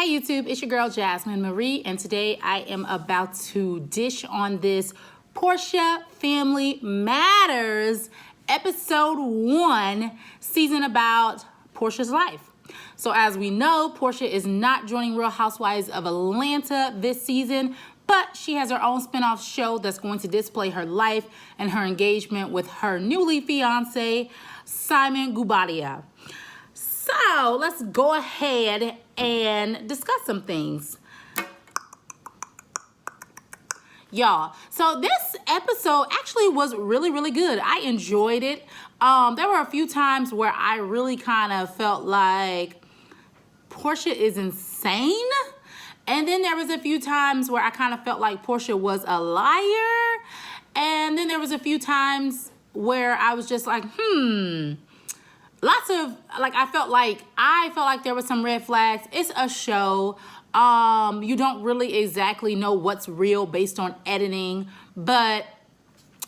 Hey YouTube, it's your girl Jasmine Marie, and today I am about to dish on this Porsha Family Matters episode 1 season about Porsha's life. So as we know, Porsha is not joining Real Housewives of Atlanta this season, but she has her own spinoff show that's going to display her life and her engagement with her newly fiance, Simon Gubadia. So let's go ahead and discuss some things. Y'all, so this episode actually was really good. I enjoyed it. There were a few times where I really kind of felt like Porsha is insane. And then there was a few times where I kind of felt like Porsha was a liar. And then there was a few times where I was just like, lots of, like, I felt like there were some red flags. It's a show. You don't really exactly know what's real based on editing, but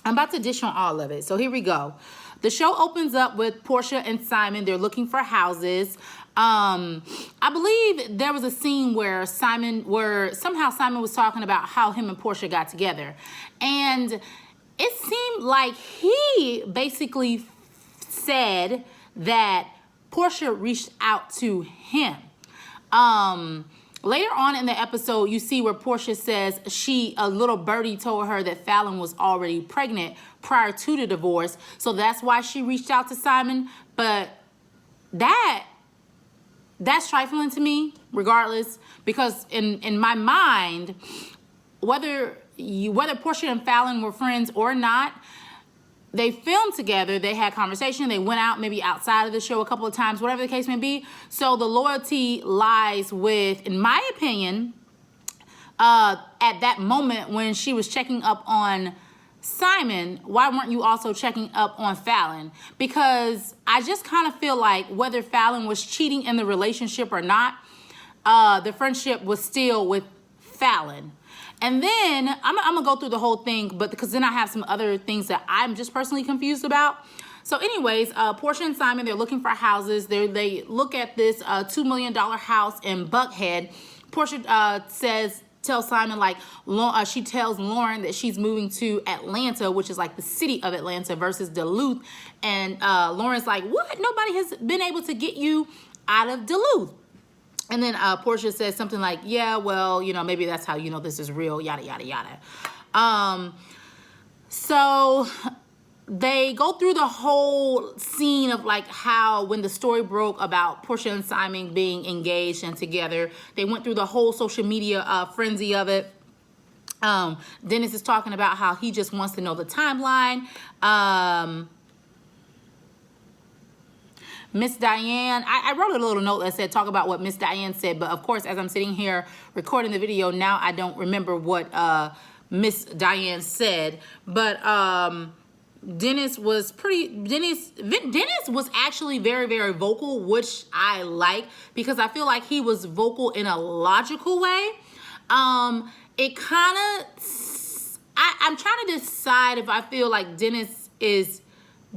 I'm about to dish on all of it. So here we go. The show opens up with Porsha and Simon. They're looking for houses. I believe there was a scene where somehow Simon was talking about how him and Porsha got together. And it seemed like he basically said that Porsha reached out to him. Later on in the episode, you see where Porsha says a little birdie told her that Fallon was already pregnant prior to the divorce. So that's why she reached out to Simon. But that's trifling to me, regardless, because in my mind, whether Porsha and Fallon were friends or not, they filmed together, they had conversation, they went out maybe outside of the show a couple of times, whatever the case may be. So the loyalty lies with, in my opinion, at that moment when she was checking up on Simon, why weren't you also checking up on Fallon? Because I just kind of feel like whether Fallon was cheating in the relationship or not, the friendship was still with Fallon. And then I'm gonna go through the whole thing, but because then I have some other things that I'm just personally confused about. So anyways, Porsha and Simon, they're looking for houses. They look at this $2 million house in Buckhead. Porsha tells Simon, like, she tells Lauren that she's moving to Atlanta, which is like the city of Atlanta versus Duluth. And Lauren's like, what? Nobody has been able to get you out of Duluth. And then Porsha says something like, yeah, well, maybe that's how you know this is real, yada, yada, yada. So they go through the whole scene of like how when the story broke about Porsha and Simon being engaged and together, they went through the whole social media frenzy of it. Dennis is talking about how he just wants to know the timeline. Miss Diane, I wrote a little note that said talk about what Miss Diane said, but of course, as I'm sitting here recording the video now, I don't remember what Miss Diane said. But Dennis was actually very vocal, which I like, because I feel like he was vocal in a logical way. It kind of, I'm trying to decide if I feel like Dennis is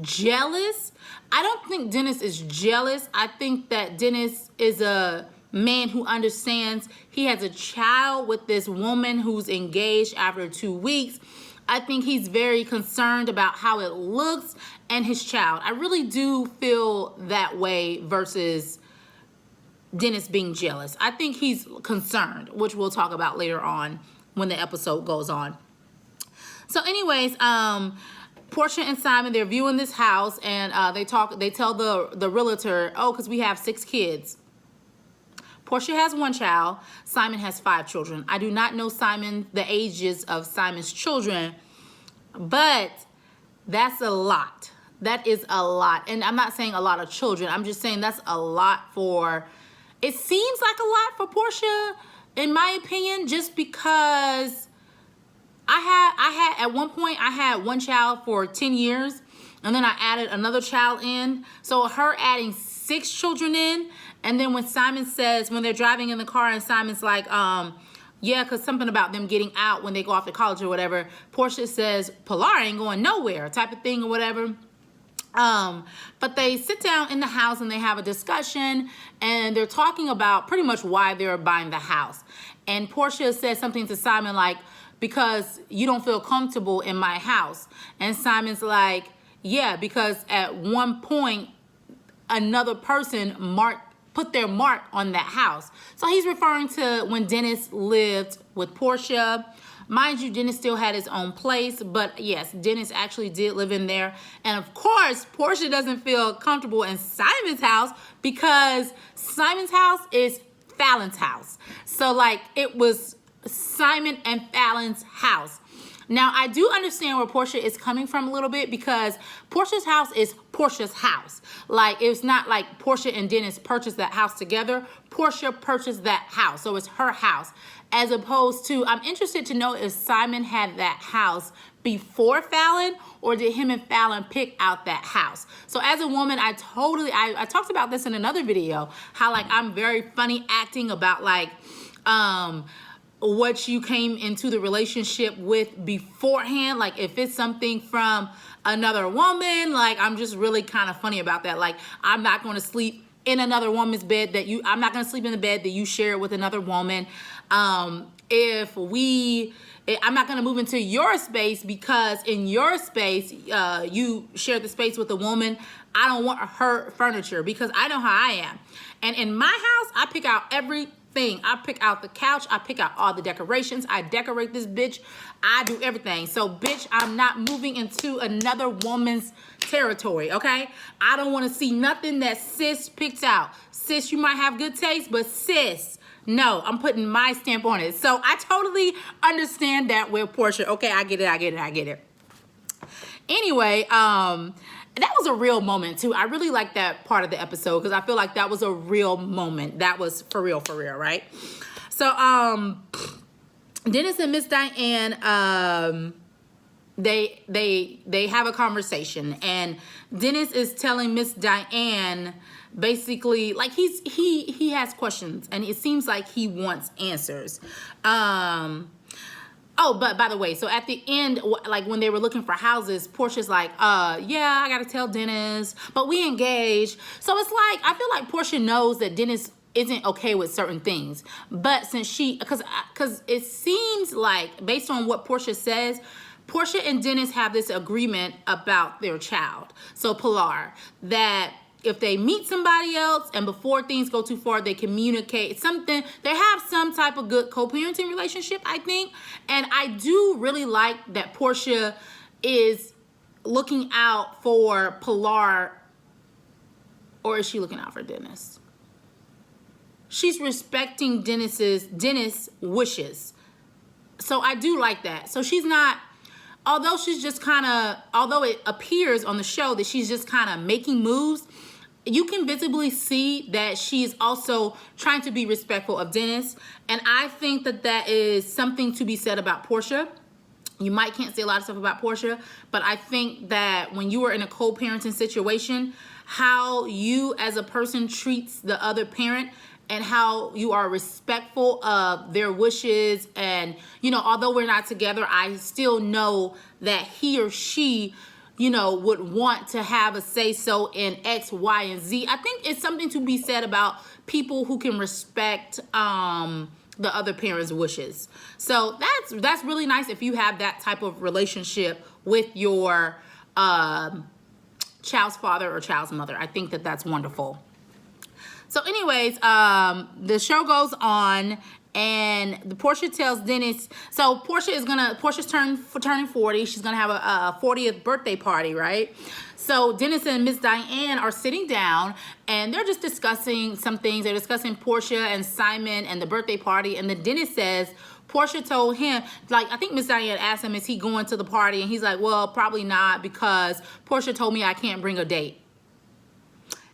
jealous. I don't think Dennis is jealous. I think that Dennis is a man who understands he has a child with this woman who's engaged after 2 weeks. I think he's very concerned about how it looks and his child. I really do feel that way versus Dennis being jealous. I think he's concerned, which we'll talk about later on when the episode goes on. So anyways, Porsha and Simon, they're viewing this house, and they tell the realtor, oh, because we have 6 kids. Porsha has 1 child. Simon has 5 children. I do not know the ages of Simon's children, but that's a lot. That is a lot. And I'm not saying a lot of children. I'm just saying that's a lot it seems like a lot for Porsha, in my opinion, just because at one point I had 1 child for 10 years, and then I added another child in. So her adding 6 children in, and then when they're driving in the car and Simon's like, yeah, because something about them getting out when they go off to college or whatever, Porsha says, Pilar ain't going nowhere, type of thing or whatever. But they sit down in the house and they have a discussion, and they're talking about pretty much why they're buying the house. And Porsha says something to Simon like, because you don't feel comfortable in my house. And Simon's like, yeah, because at one point, another person put their mark on that house. So he's referring to when Dennis lived with Porsha. Mind you, Dennis still had his own place, but yes, Dennis actually did live in there. And of course, Porsha doesn't feel comfortable in Simon's house because Simon's house is Fallon's house. So like it was Simon and Fallon's house. Now, I do understand where Porsha is coming from a little bit because Porsha's house is Porsha's house. Like, it's not like Porsha and Dennis purchased that house together. Porsha purchased that house, so it's her house. As opposed to, I'm interested to know if Simon had that house before Fallon, or did him and Fallon pick out that house? So as a woman, I talked about this in another video, how like I'm very funny acting about like, what you came into the relationship with beforehand. Like if it's something from another woman, like I'm just really kind of funny about that. Like I'm not going to sleep in another woman's bed I'm not going to sleep in the bed that you share with another woman. I'm not going to move into your space because in your space, you share the space with a woman. I don't want her furniture because I know how I am. And in my house, I pick out everything. I pick out the couch. I pick out all the decorations. I decorate this bitch. I do everything. So, bitch, I'm not moving into another woman's territory, okay? I don't want to see nothing that sis picked out. Sis, you might have good taste, but sis, no, I'm putting my stamp on it. So, I totally understand that with Porsha. Okay, I get it. Anyway, that was a real moment too. I really like that part of the episode because I feel like that was a real moment. That was for real, right? So, Dennis and Miss Diane, they have a conversation, and Dennis is telling Miss Diane basically like he has questions, and it seems like he wants answers. Oh, but by the way, so at the end, like when they were looking for houses, Porsha's like, yeah, I gotta tell Dennis, but we engaged. So it's like, I feel like Porsha knows that Dennis isn't okay with certain things. But since because it seems like, based on what Porsha says, Porsha and Dennis have this agreement about their child. So Pilar, that if they meet somebody else and before things go too far, they communicate something. They have some type of good co-parenting relationship, I think. And I do really like that Porsha is looking out for Pilar, or is she looking out for Dennis? She's respecting Dennis' wishes. So I do like that. So she's not, although it appears on the show that she's just kind of making moves, you can visibly see that she is also trying to be respectful of Dennis. And I think that is something to be said about Porsha. You can't say a lot of stuff about Porsha, but I think that when you are in a co-parenting situation, how you as a person treats the other parent and how you are respectful of their wishes. And, although we're not together, I still know that he or she would want to have a say-so in X, Y, and Z. I think it's something to be said about people who can respect the other parent's wishes. So that's really nice if you have that type of relationship with your child's father or child's mother. I think that that's wonderful. So anyways, the show goes on, and Porsha tells Dennis, so Porsha's turning 40. She's gonna have a 40th birthday party, right? So Dennis and Miss Diane are sitting down, and they're just discussing some things. They're discussing Porsha and Simon and the birthday party, and then Dennis says, Porsha told him, like, I think Miss Diane asked him, is he going to the party? And he's like, well, probably not, because Porsha told me I can't bring a date.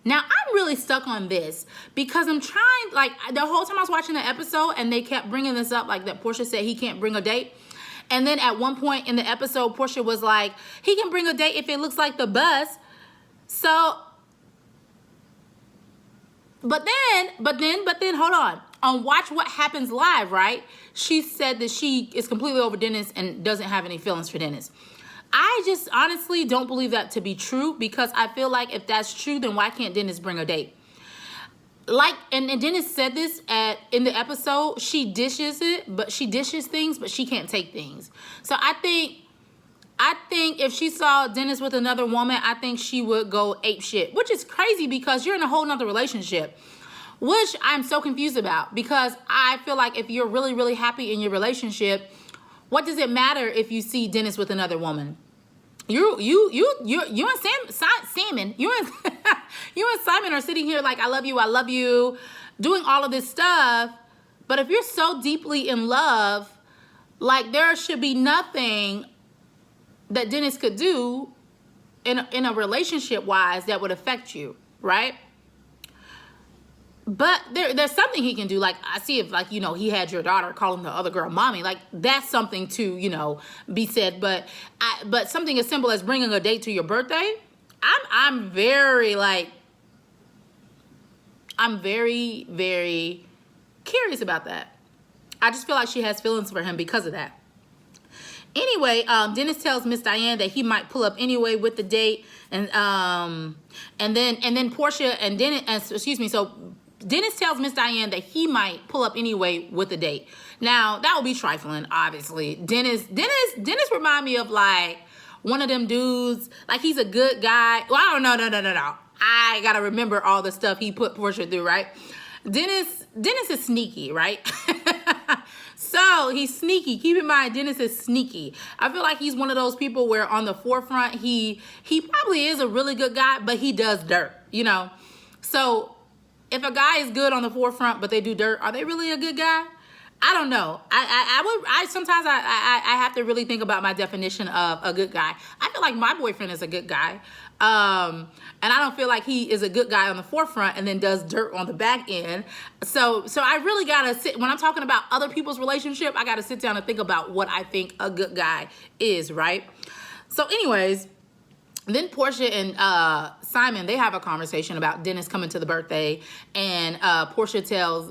Now, I'm really stuck on this because I'm trying, like, the whole time I was watching the episode and they kept bringing this up, like that Porsha said he can't bring a date. And then at one point in the episode, Porsha was like, he can bring a date if it looks like the bus. So, but then, hold on. On Watch What Happens Live, right? She said that she is completely over Dennis and doesn't have any feelings for Dennis. I just honestly don't believe that to be true, because I feel like if that's true, then why can't Dennis bring a date? Like, and Dennis said this in the episode, she dishes things, but she can't take things. So I think if she saw Dennis with another woman, I think she would go ape shit, which is crazy because you're in a whole nother relationship, which I'm so confused about, because I feel like if you're really, really happy in your relationship, what does it matter if you see Dennis with another woman? You and Simon, you and Simon are sitting here like, I love you, doing all of this stuff. But if you're so deeply in love, like, there should be nothing that Dennis could do in a relationship wise that would affect you, right? But there's something he can do. Like, I see if, like, he had your daughter calling the other girl mommy. Like, that's something to, be said. But something as simple as bringing a date to your birthday, I'm very, very curious about that. I just feel like she has feelings for him because of that. Anyway, Dennis tells Miss Diane that he might pull up anyway with the date, and then Porsha and Dennis, so Dennis tells Miss Diane that he might pull up anyway with the date. Now, that would be trifling, obviously. Dennis remind me of, like, one of them dudes, like, he's a good guy. Well, I don't know, no. I gotta remember all the stuff he put Porsha through, right? Dennis is sneaky, right? So he's sneaky. Keep in mind, Dennis is sneaky. I feel like he's one of those people where on the forefront, he probably is a really good guy, but he does dirt, So if a guy is good on the forefront, but they do dirt, are they really a good guy? I don't know. Sometimes I have to really think about my definition of a good guy. I feel like my boyfriend is a good guy. And I don't feel like he is a good guy on the forefront and then does dirt on the back end. So I really gotta sit, when I'm talking about other people's relationship, I gotta sit down and think about what I think a good guy is, right? So anyways, then Porsha and Simon, they have a conversation about Dennis coming to the birthday, and Porsha tells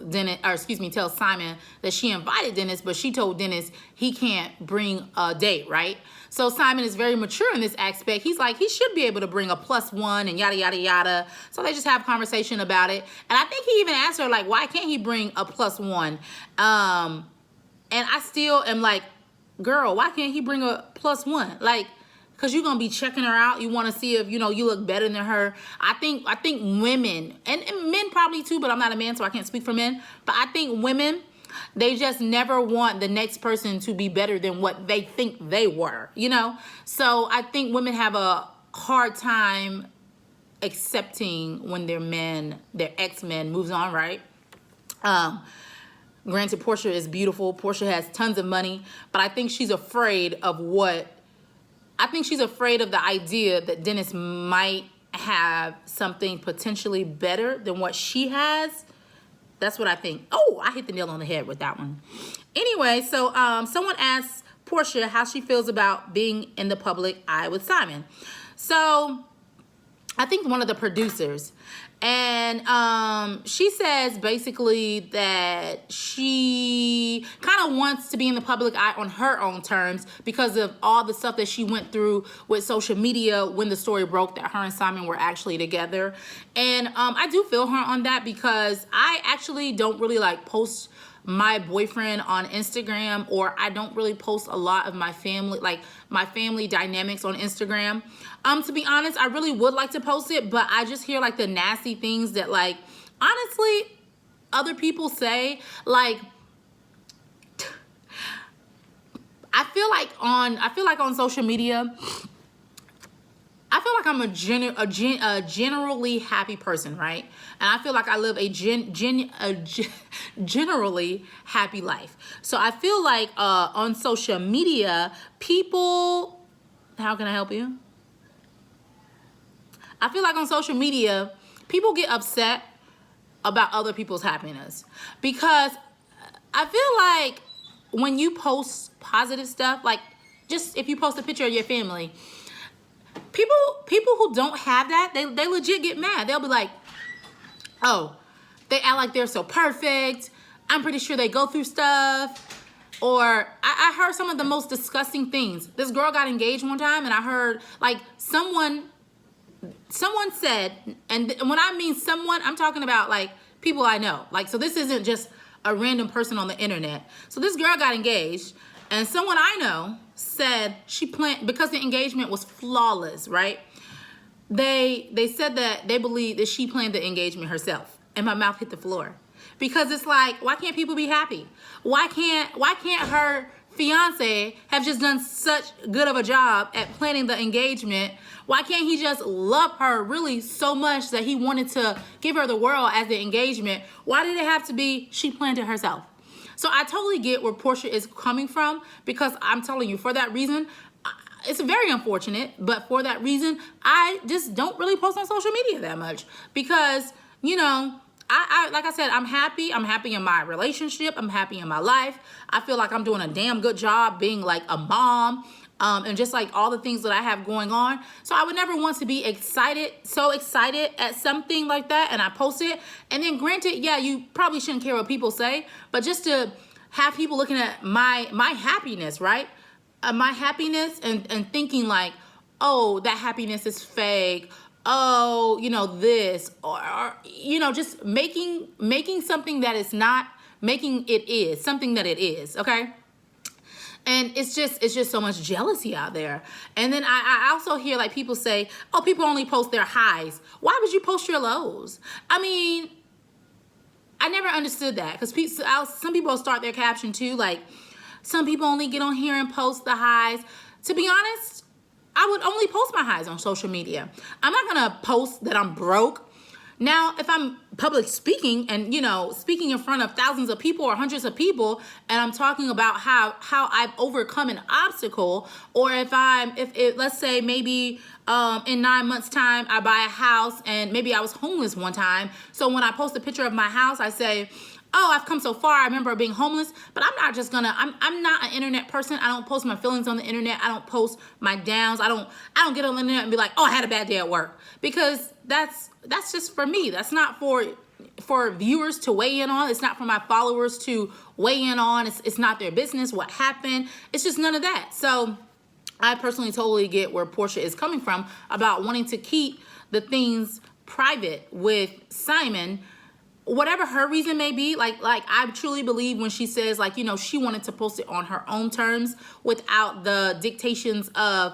Simon that she invited Dennis, but she told Dennis he can't bring a date, right? So Simon is very mature in this aspect. He's like, he should be able to bring a +1 and yada, yada, yada. So they just have a conversation about it. And I think he even asked her, like, why can't he bring a +1? And I still am like, girl, why can't he bring a +1? Like, because you're going to be checking her out. You want to see if, you look better than her. I think women, and men probably too, but I'm not a man, so I can't speak for men. But I think women, they just never want the next person to be better than what they think they were, So I think women have a hard time accepting when their ex-men moves on, right? Granted, Porsha is beautiful. Porsha has tons of money. But I think she's afraid of the idea that Dennis might have something potentially better than what she has. That's what I think. Oh, I hit the nail on the head with that one. Anyway, so someone asked Porsha how she feels about being in the public eye with Simon. So I think one of the producers, and she says basically that she kind of wants to be in the public eye on her own terms because of all the stuff that she went through with social media when the story broke that her and Simon were actually together. And I do feel her on that, because I actually don't really post my boyfriend on Instagram, or I don't really post a lot of my family, like my family dynamics on Instagram. To be honest, I really would like to post it, but I just hear the nasty things that honestly other people say. I feel like on social media, I feel like I'm a generally happy person, right? And I feel like I live a generally happy life. So I feel like on social media, people, how can I help you? I feel like on social media, people get upset about other people's happiness, because I feel like when you post positive stuff, just if you post a picture of your family, people who don't have that, they legit get mad. They'll be like, oh, they act like they're so perfect. I'm pretty sure they go through stuff. Or I heard some of the most disgusting things. This girl got engaged one time, and I heard like someone said, and when I mean someone, I'm talking about like people I know. Like, so this isn't just a random person on the internet. So this girl got engaged, and someone I know said she planned, because the engagement was flawless, right? They said that they believe that she planned the engagement herself, and my mouth hit the floor. Because it's like, why can't people be happy? Why can't her fiance have just done such good of a job at planning the engagement? Why can't he just love her really so much that he wanted to give her the world as the engagement? Why did it have to be she planned it herself? So I totally get where Porsha is coming from, because I'm telling you, for that reason, it's very unfortunate, but for that reason, I just don't really post on social media that much, because, you know, I like I said, I'm happy. I'm happy in my relationship. I'm happy in my life. I feel like I'm doing a damn good job being like a mom, and just like all the things that I have going on. So I would never want to be so excited at something like that, and I post it. And then granted, yeah, you probably shouldn't care what people say, but just to have people looking at my happiness, right? My happiness and thinking like, oh, that happiness is fake. Oh, you know, this, or you know, just making something that is not, making it is something that it is, okay? And it's just so much jealousy out there. And then I also hear like people say, oh, people only post their highs. Why would you post your lows? I mean, I never understood that, because some people start their caption too, like, some people only get on here and post the highs. To be honest, I would only post my highs on social media. I'm not gonna post that I'm broke. Now, if I'm public speaking and, you know, speaking in front of thousands of people or hundreds of people, and I'm talking about how I've overcome an obstacle, or if let's say maybe in 9 months time, I buy a house, and maybe I was homeless one time. So when I post a picture of my house, I say, oh, I've come so far. I remember being homeless, but I'm not just gonna, I'm not an internet person. I don't post my feelings on the internet. I don't post my downs. I don't get on the internet and be like, oh, I had a bad day at work, because that's just for me. That's not for viewers to weigh in on. It's not for my followers to weigh in on. It's not their business what happened. It's just none of that. So I personally totally get where Porsha is coming from about wanting to keep the things private with Simon. Whatever her reason may be, like I truly believe when she says, like, you know, she wanted to post it on her own terms without the dictations of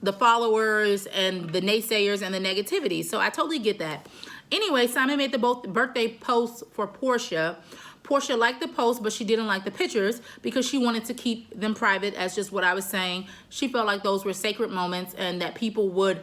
the followers and the naysayers and the negativity. So I totally get that. Anyway, Simon made the both birthday posts for Porsha. Porsha liked the post, but she didn't like the pictures because she wanted to keep them private, as just what I was saying. She felt like those were sacred moments and that people would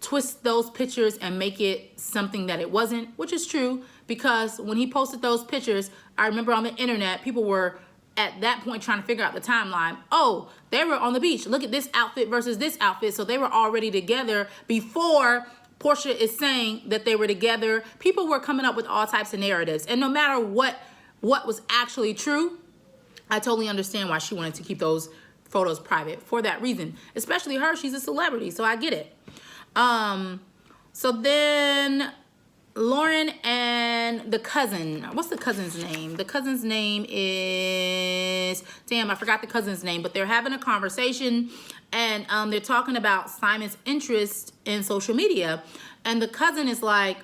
twist those pictures and make it something that it wasn't, which is true, because when he posted those pictures, I remember on the internet, people were at that point trying to figure out the timeline. Oh, they were on the beach. Look at this outfit versus this outfit. So they were already together before Porsha is saying that they were together. People were coming up with all types of narratives. And no matter what was actually true, I totally understand why she wanted to keep those photos private for that reason. Especially her, she's a celebrity, so I get it. So then Lauren and the cousin, what's the cousin's name? The cousin's name is, damn, I forgot the cousin's name, but they're having a conversation, and they're talking about Simon's interest in social media. And the cousin is like,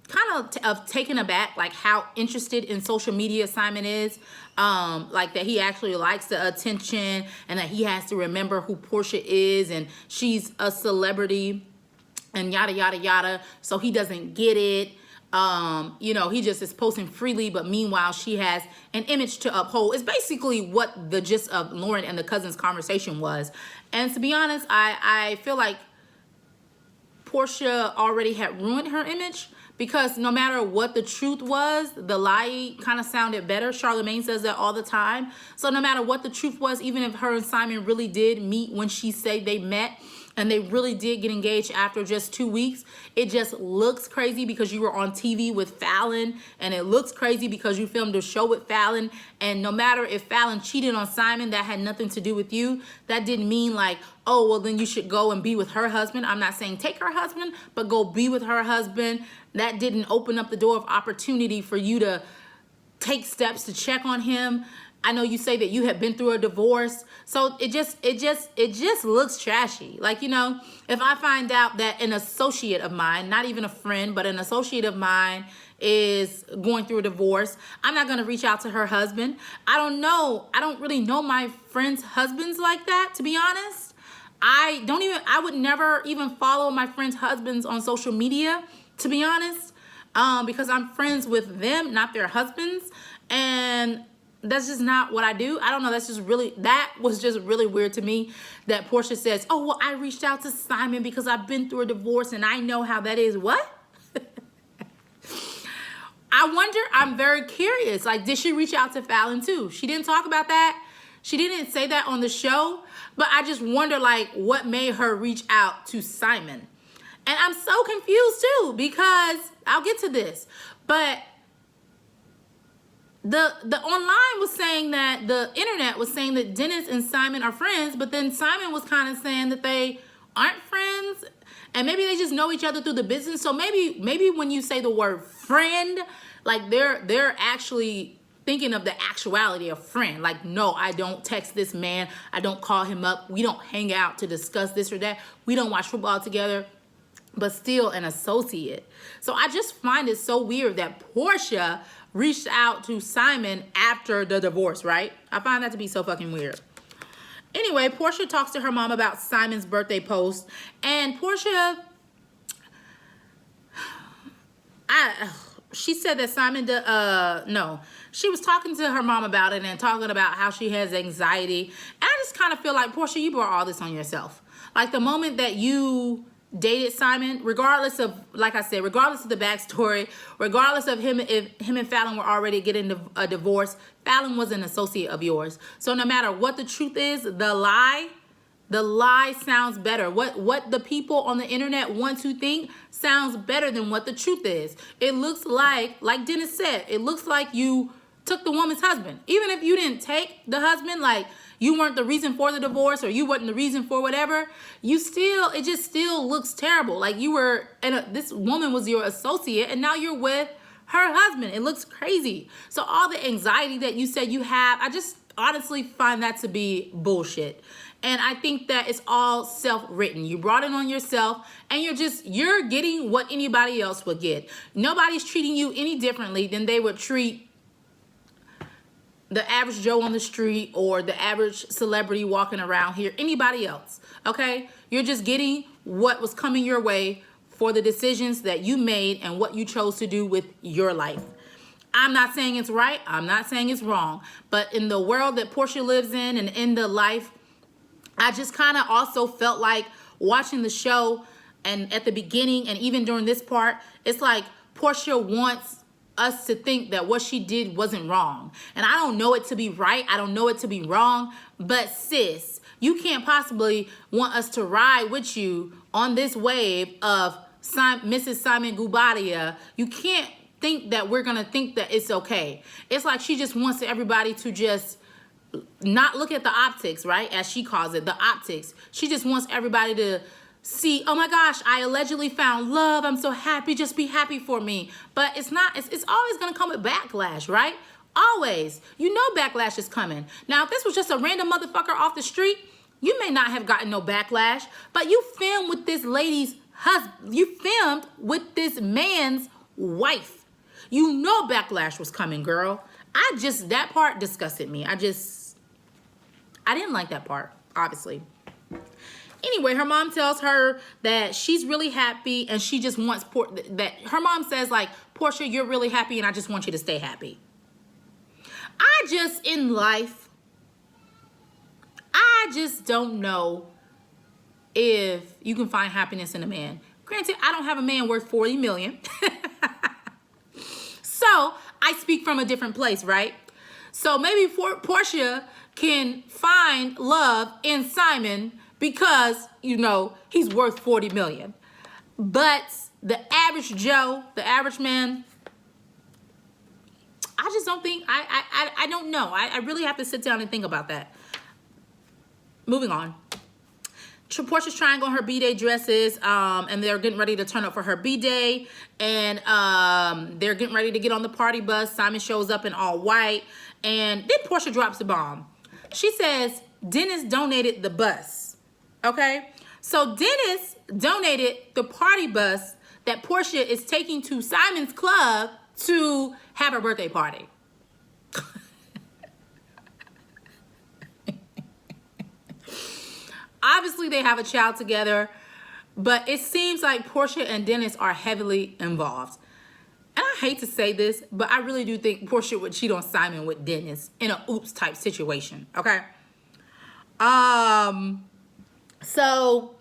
kind of taken aback, like how interested in social media Simon is, like that he actually likes the attention, and that he has to remember who Porsha is, and she's a celebrity, and yada, yada, yada. So he doesn't get it. You know, he just is posting freely, but meanwhile, she has an image to uphold. It's basically what the gist of Lauren and the cousin's conversation was. And to be honest, I feel like Porsha already had ruined her image, because no matter what the truth was, the lie kind of sounded better. Charlamagne says that all the time. So no matter what the truth was, even if her and Simon really did meet when she said they met, and they really did get engaged after just 2 weeks, it just looks crazy because you were on TV with Fallon, and it looks crazy because you filmed a show with Fallon. And no matter if Fallon cheated on Simon, that had nothing to do with you. That didn't mean like, oh, well, then you should go and be with her husband. I'm not saying take her husband, but go be with her husband. That didn't open up the door of opportunity for you to take steps to check on him. I know you say that you have been through a divorce. So it just looks trashy. Like, you know, if I find out that an associate of mine, not even a friend, but an associate of mine is going through a divorce, I'm not going to reach out to her husband. I don't really know my friends' husbands like that, to be honest. I would never even follow my friends' husbands on social media, to be honest, because I'm friends with them, not their husbands. And that's just not what I do. I don't know. That was just really weird to me that Porsha says, oh, well, I reached out to Simon because I've been through a divorce and I know how that is. What? I wonder, I'm very curious. Like, did she reach out to Fallon too? She didn't talk about that. She didn't say that on the show, but I just wonder, like, what made her reach out to Simon? And I'm so confused too, because I'll get to this, but the online was saying that, the internet was saying that Dennis and Simon are friends, but then Simon was kind of saying that they aren't friends, and maybe they just know each other through the business. So maybe when you say the word friend, like they're actually thinking of the actuality of friend. Like, no, I don't text this man, I don't call him up, we don't hang out to discuss this or that, we don't watch football together, but still an associate. So I just find it so weird that Porsha reached out to Simon after the divorce, right? I find that to be so fucking weird. Anyway, Porsha talks to her mom about Simon's birthday post, and Porsha, she said that she was talking to her mom about it and talking about how she has anxiety. And I just kind of feel like, Porsha, you brought all this on yourself. Like, the moment that you dated Simon, regardless of, like I said, regardless of the backstory, regardless of him, if him and Fallon were already getting a divorce, Fallon was an associate of yours. So no matter what the truth is, the lie sounds better. What the people on the internet want to think sounds better than what the truth is. It looks like Dennis said, it looks like you took the woman's husband. Even if you didn't take the husband, like you weren't the reason for the divorce or you weren't the reason for whatever, it just still looks terrible. Like you were, this woman was your associate and now you're with her husband. It looks crazy. So all the anxiety that you said you have, I just honestly find that to be bullshit. And I think that it's all self-written. You brought it on yourself and you're getting what anybody else would get. Nobody's treating you any differently than they would treat the average Joe on the street or the average celebrity walking around here, anybody else, okay? You're just getting what was coming your way for the decisions that you made and what you chose to do with your life. I'm not saying it's right. I'm not saying it's wrong. But in the world that Porsha lives in and in the life, I just kind of also felt like watching the show and at the beginning and even during this part, it's like Porsha wants us to think that what she did wasn't wrong. And I don't know it to be right. I don't know it to be wrong. But sis, you can't possibly want us to ride with you on this wave of Mrs. Simon Gubadia. You can't think that we're going to think that it's okay. It's like she just wants everybody to just not look at the optics, right? As she calls it, the optics. She just wants everybody to see, oh my gosh, I allegedly found love. I'm so happy. Just be happy for me. But it's not, it's always going to come with backlash, right? Always. You know backlash is coming. Now, if this was just a random motherfucker off the street, you may not have gotten no backlash, but you filmed with this lady's husband. You filmed with this man's wife. You know backlash was coming, girl. That part disgusted me. I didn't like that part, obviously. Anyway, her mom tells her that she's really happy and she just wants, her mom says like, Porsha, you're really happy and I just want you to stay happy. In life, I just don't know if you can find happiness in a man. Granted, I don't have a man worth 40 million. So I speak from a different place, right? So maybe Porsha can find love in Simon because, you know, he's worth 40 million. But the average Joe, the average man, I just don't think, I don't know. I really have to sit down and think about that. Moving on. Porsha's trying on her B-Day dresses, and they're getting ready to turn up for her B-Day, and they're getting ready to get on the party bus. Simon shows up in all white, And then Porsha drops the bomb. She says, Dennis donated the bus. Okay? So Dennis donated the party bus that Porsha is taking to Simon's club to have her birthday party. Obviously, they have a child together, but it seems like Porsha and Dennis are heavily involved. And I hate to say this, but I really do think Porsha would cheat on Simon with Dennis in an oops type situation, okay? So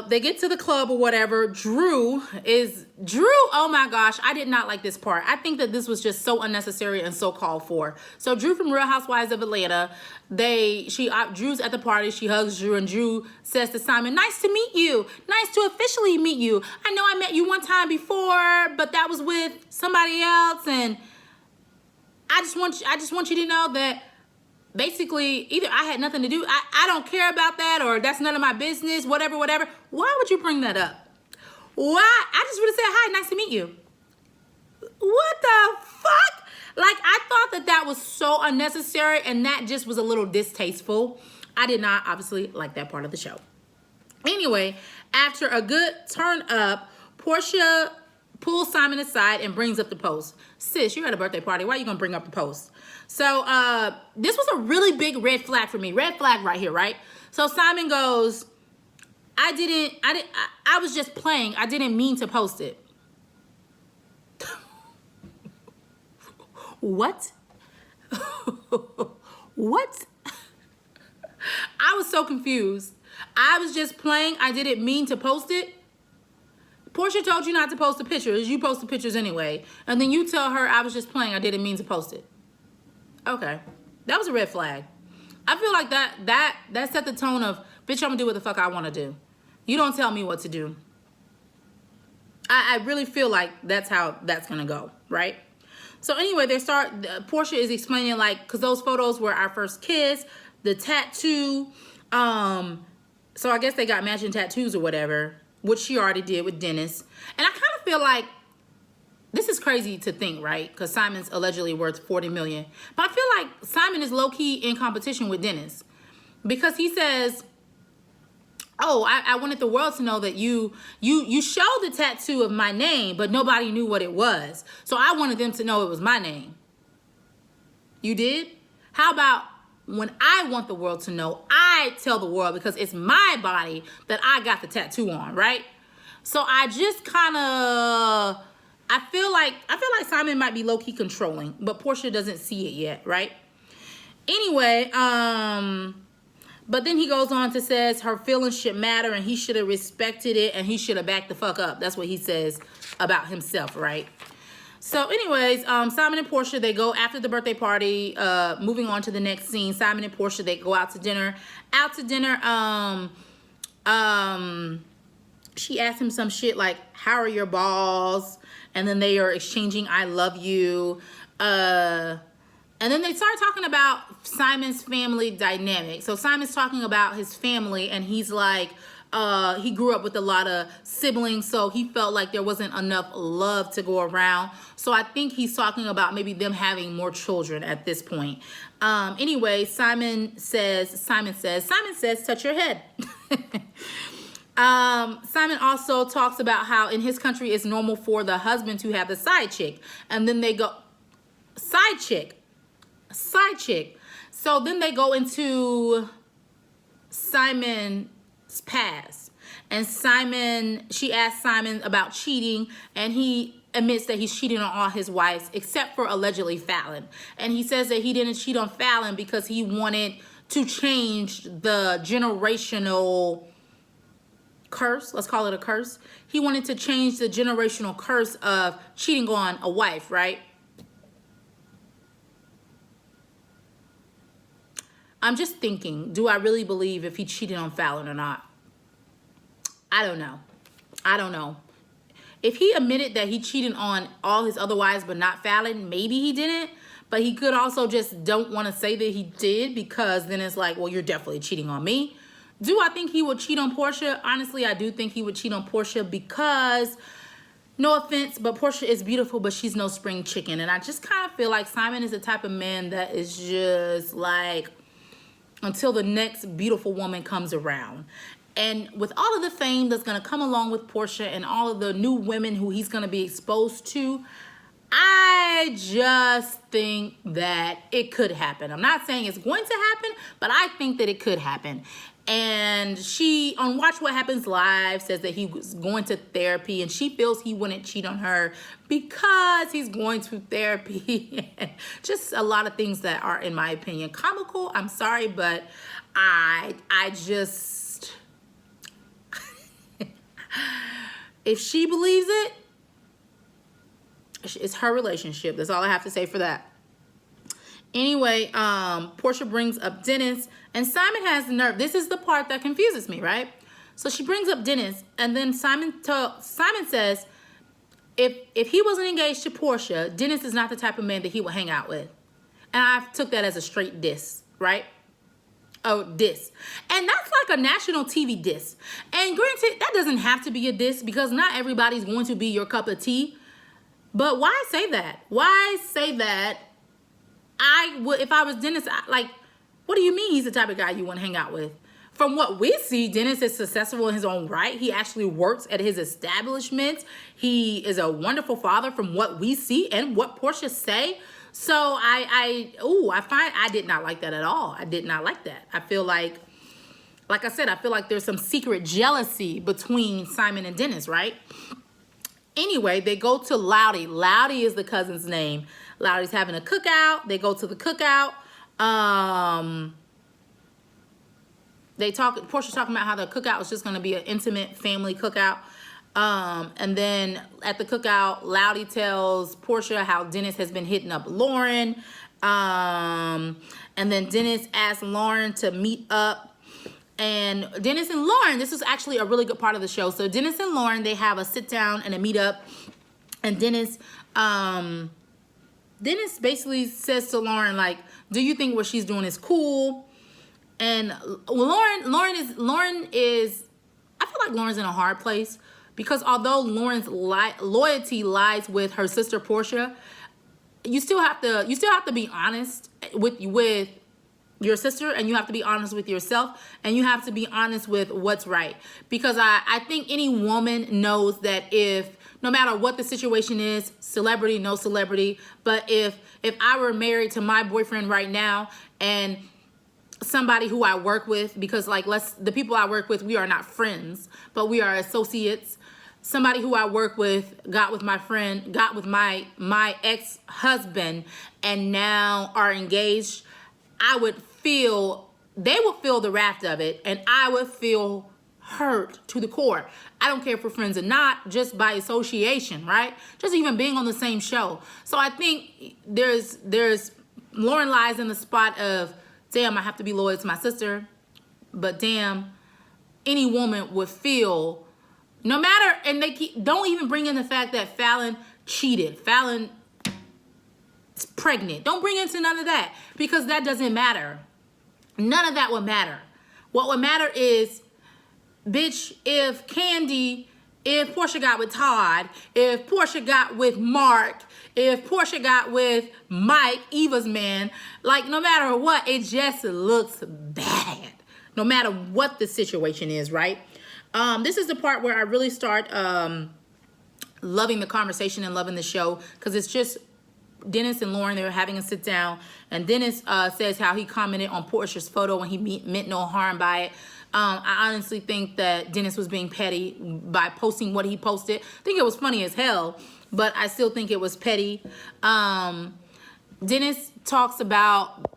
they get to the club or whatever. Drew, oh my gosh, I did not like this part. I think that this was just so unnecessary and so called for. So Drew from Real Housewives of Atlanta, Drew's at the party, she hugs Drew, and Drew says to Simon, nice to meet you. Nice to officially meet you. I know I met you one time before, but that was with somebody else, and I just want you to know that basically, either I had nothing to do, I don't care about that, or that's none of my business, whatever. Why would you bring that up? Why? I just would have said, hi, nice to meet you. What the fuck? Like, I thought that was so unnecessary, and that just was a little distasteful. I did not, obviously, like that part of the show. Anyway, after a good turn up, Porsha pulls Simon aside and brings up the post. Sis, you're at a birthday party. Why are you going to bring up the post? So this was a really big red flag for me. Red flag right here, right? So Simon goes, I was just playing. I didn't mean to post it. What? What? I was so confused. I was just playing. I didn't mean to post it. Porsha told you not to post the pictures. You post the pictures anyway. And then you tell her I was just playing. I didn't mean to post it. Okay. That was a red flag. I feel like that set the tone of, bitch, I'm gonna do what the fuck I want to do. You don't tell me what to do. I really feel like that's how that's gonna go, right? So anyway, Porsha is explaining, like, because those photos were our first kiss, the tattoo. So I guess they got matching tattoos or whatever, which she already did with Dennis. And I kind of feel like this is crazy to think, right? Because Simon's allegedly worth $40 million. But I feel like Simon is low-key in competition with Dennis. Because he says, oh, I wanted the world to know that you showed the tattoo of my name, but nobody knew what it was. So I wanted them to know it was my name. You did? How about when I want the world to know, I tell the world, because it's my body that I got the tattoo on, right? So I just kind of... I feel like Simon might be low-key controlling, but Porsha doesn't see it yet, right? Anyway, but then he goes on to says her feelings should matter and he should have respected it and he should have backed the fuck up. That's what he says about himself, right? So anyways, Simon and Porsha, they go after the birthday party, moving on to the next scene. Simon and Porsha, they go out to dinner. She asked him some shit like, how are your balls? And then they are exchanging I love you. And then they start talking about Simon's family dynamic. So Simon's talking about his family, and he's like, he grew up with a lot of siblings, so he felt like there wasn't enough love to go around. So I think he's talking about maybe them having more children at this point. Anyway, Simon says, touch your head. Simon also talks about how in his country it's normal for the husband to have the side chick. And then they go, side chick. So then they go into Simon's past. And she asked Simon about cheating, and he admits that he's cheating on all his wives except for allegedly Fallon. And he says that he didn't cheat on Fallon because he wanted to change the generational curse. Let's call it a curse. He wanted to change the generational curse of cheating on a wife, right? I'm just thinking, do I really believe if he cheated on Fallon or not? I don't know. If he admitted that he cheated on all his other wives but not Fallon, maybe he didn't. But he could also just don't want to say that he did, because then it's like, well, you're definitely cheating on me. Do I think he would cheat on Porsha? Honestly, I do think he would cheat on Porsha because no offense, but Porsha is beautiful, but she's no spring chicken. And I just kind of feel like Simon is the type of man that is just like, until the next beautiful woman comes around. And with all of the fame that's going to come along with Porsha and all of the new women who he's going to be exposed to, I just think that it could happen. I'm not saying it's going to happen, but I think that it could happen. And she, on Watch What Happens Live, says that he was going to therapy and she feels he wouldn't cheat on her because he's going to therapy. Just a lot of things that are, in my opinion, comical. I'm sorry, but I just, if she believes it, it's her relationship. That's all I have to say for that. Anyway, Porsha brings up Dennis, and Simon has the nerve. This is the part that confuses me, right? So she brings up Dennis, and then Simon says, if he wasn't engaged to Porsha, Dennis is not the type of man that he would hang out with. And I took that as a straight diss, right? Oh, diss. And that's like a national TV diss. And granted, that doesn't have to be a diss because not everybody's going to be your cup of tea. But why say that? Why say that? I would, if I was Dennis, like, what do you mean he's the type of guy you want to hang out with? From what we see, Dennis is successful in his own right. He actually works at his establishment. He is a wonderful father from what we see and what Porsha say. So I did not like that at all. I did not like that. I feel like I said, I feel like there's some secret jealousy between Simon and Dennis, right? Anyway, they go to Loudy. Loudy is the cousin's name. Loudy's having a cookout. They go to the cookout. Portia's talking about how the cookout was just going to be an intimate family cookout. And then at the cookout, Loudy tells Porsha how Dennis has been hitting up Lauren. And then Dennis asks Lauren to meet up. And Dennis and Lauren, this is actually a really good part of the show. So Dennis and Lauren, they have a sit down and a meet up. And Dennis basically says to Lauren, like, do you think what she's doing is cool? And Lauren is, I feel like Lauren's in a hard place because although Lauren's loyalty lies with her sister Porsha, you still have to be honest with your sister, and you have to be honest with yourself, and you have to be honest with what's right. Because I think any woman knows that if, no matter what the situation is, celebrity, no celebrity, but if I were married to my boyfriend right now and somebody who I work with, because like the people I work with, we are not friends, but we are associates. Somebody who I work with got with my ex-husband and now are engaged, they would feel the wrath of it, and I would feel hurt to the core. I don't care if we're friends or not, just by association, right? Just even being on the same show. So I think there's Lauren lies in the spot of, damn, I have to be loyal to my sister, but damn, any woman would feel, no matter, and don't even bring in the fact that Fallon cheated. Fallon is pregnant. Don't bring into none of that, because that doesn't matter. None of that would matter. What would matter is, bitch, if Porsha got with Todd, if Porsha got with Mark, if Porsha got with Mike, Eva's man, like, no matter what, it just looks bad. No matter what the situation is, right? This is the part where I really start loving the conversation and loving the show, because it's just Dennis and Lauren. They were having a sit down, and Dennis says how he commented on Porsha's photo when he meant no harm by it. I honestly think that Dennis was being petty by posting what he posted. I think it was funny as hell, but I still think it was petty. Dennis talks about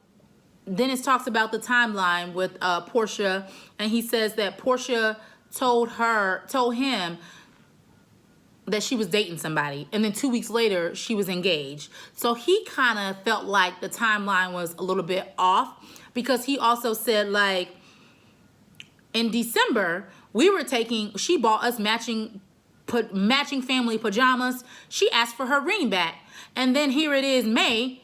the timeline with Porsha, and he says that Porsha told him that she was dating somebody, and then 2 weeks later she was engaged. So he kind of felt like the timeline was a little bit off, because he also said, like, in December she bought us matching family pajamas. She asked for her ring back, and then here it is May,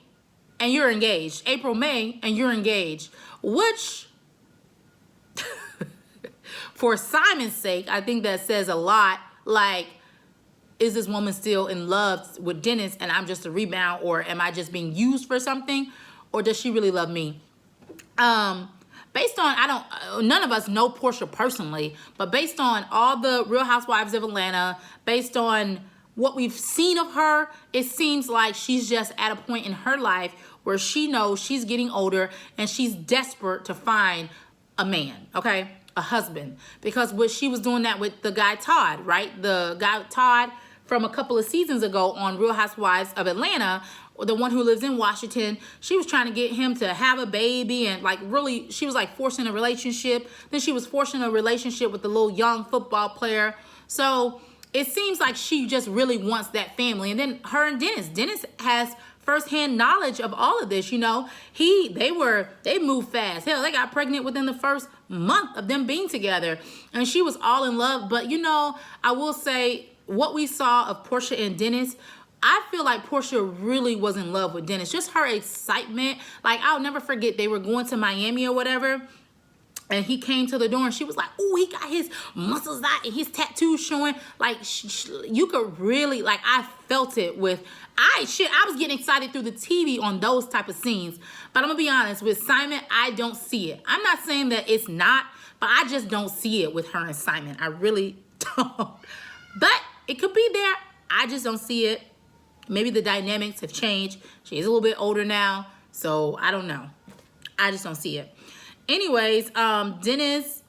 and you're engaged. April, May, and you're engaged. Which, for Simon's sake, I think that says a lot. Like, is this woman still in love with Dennis and I'm just a rebound, or am I just being used for something, or does she really love me? Based on, none of us know Porsha personally, but based on all the Real Housewives of Atlanta, based on what we've seen of her, it seems like she's just at a point in her life where she knows she's getting older and she's desperate to find a man, okay? A husband. Because she was doing that with the guy Todd, right? The guy Todd from a couple of seasons ago on Real Housewives of Atlanta, the one who lives in Washington. She was trying to get him to have a baby, and like really, she was like forcing a relationship. Then she was forcing a relationship with the little young football player. So it seems like she just really wants that family. And then her and Dennis has firsthand knowledge of all of this. You know, they moved fast. Hell, they got pregnant within the first month of them being together, and she was all in love. But you know, I will say what we saw of Porsha and Dennis, I feel like Porsha really was in love with Dennis. Just her excitement. Like, I'll never forget, they were going to Miami or whatever, and he came to the door and she was like, oh, he got his muscles out and his tattoos showing. Like, you could really, like, I felt it with, I was getting excited through the TV on those type of scenes. But I'm gonna be honest, with Simon, I don't see it. I'm not saying that it's not, but I just don't see it with her and Simon. I really don't. But it could be there. I just don't see it. Maybe the dynamics have changed. She's a little bit older now, so I don't know. I just don't see it. Anyways, Dennis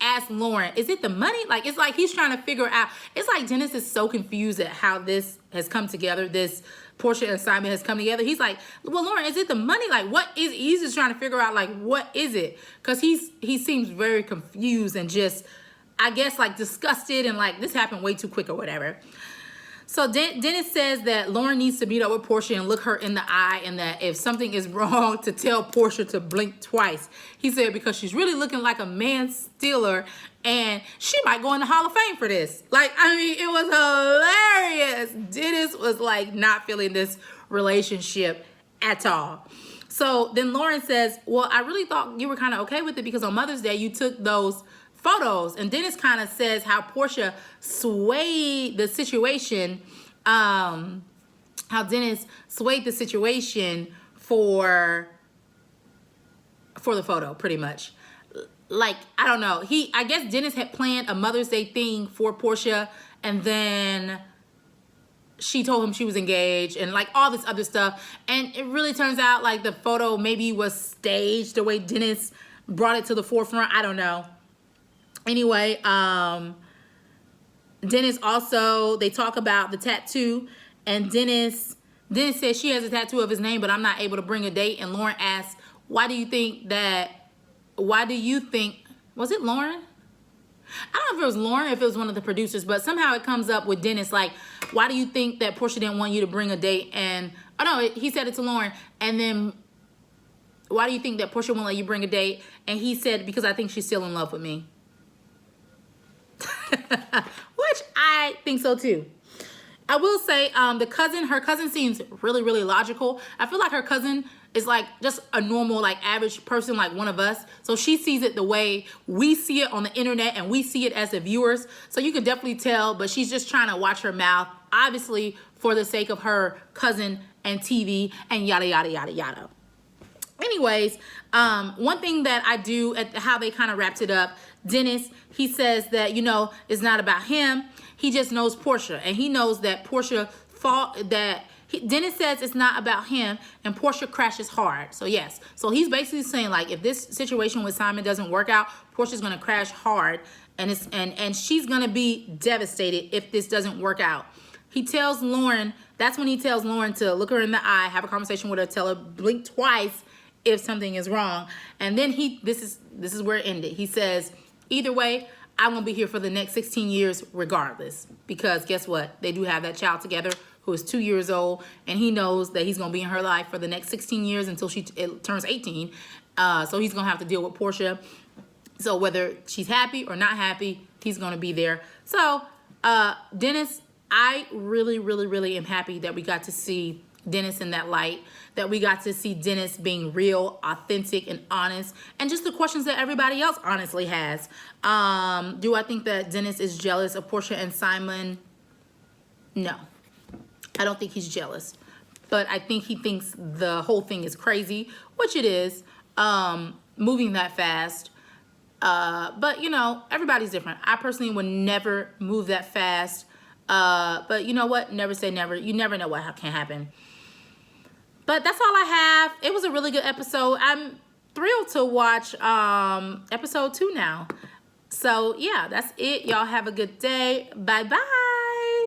asked Lauren, is it the money? Like, it's like he's trying to figure out. It's like Dennis is so confused at how this has come together. This Porsha and Simon has come together. He's like, well, Lauren, is it the money? Like, what is, he's just trying to figure out, like, what is it? Because he seems very confused and just, I guess, like, disgusted and like, this happened way too quick or whatever. So Dennis says that Lauren needs to meet up with Porsha and look her in the eye, and that if something is wrong, to tell Porsha to blink twice. He said because she's really looking like a man stealer, and she might go in the Hall of Fame for this. Like, I mean, it was hilarious. Dennis was like not feeling this relationship at all. So then Lauren says, well, I really thought you were kind of okay with it because on Mother's Day you took those photos. And Dennis kind of says how Porsha swayed the situation, how Dennis swayed the situation for the photo, pretty much. Like, I don't know. I guess Dennis had planned a Mother's Day thing for Porsha, and then she told him she was engaged and like all this other stuff. And it really turns out like the photo maybe was staged the way Dennis brought it to the forefront. I don't know. Anyway, Dennis also, they talk about the tattoo, and Dennis says she has a tattoo of his name, but I'm not able to bring a date. And Lauren asks, why do you think, was it Lauren? I don't know if it was Lauren, if it was one of the producers, but somehow it comes up with Dennis, like, why do you think that Porsha didn't want you to bring a date? And, oh no, he said it to Lauren, and then, why do you think that Porsha won't let you bring a date? And he said, because I think she's still in love with me. Which I think so too. I will say her cousin seems really, really logical. I feel like her cousin is like just a normal, like average person, like one of us. So she sees it the way we see it on the internet, and we see it as the viewers. So you can definitely tell, but she's just trying to watch her mouth, obviously for the sake of her cousin and TV and yada, yada, yada, yada. Anyways, one thing that I do at how they kind of wrapped it up, Dennis, he says that, you know, it's not about him. He just knows Porsha, and he knows that Porsha Dennis says it's not about him, and Porsha crashes hard. So yes, so he's basically saying like, if this situation with Simon doesn't work out, Portia's gonna crash hard, and she's gonna be devastated if this doesn't work out. He tells Lauren, that's when he tells Lauren to look her in the eye, have a conversation with her, tell her blink twice if something is wrong. And then this is where it ended. He says, either way, I'm gonna be here for the next 16 years regardless, because guess what? They do have that child together who is 2 years old, and he knows that he's gonna be in her life for the next 16 years until she turns 18. So he's gonna have to deal with Porsha. So whether she's happy or not happy, he's gonna be there. So Dennis, I really, really, really am happy that we got to see Dennis in that light, that we got to see Dennis being real, authentic, and honest, and just the questions that everybody else honestly has. Do I think that Dennis is jealous of Porsha and Simon? No, I don't think he's jealous. But I think he thinks the whole thing is crazy, which it is, moving that fast. But, you know, everybody's different. I personally would never move that fast. But you know what? Never say never. You never know what can happen. But that's all I have. It was a really good episode. I'm thrilled to watch episode 2 now. So, yeah, that's it. Y'all have a good day. Bye-bye.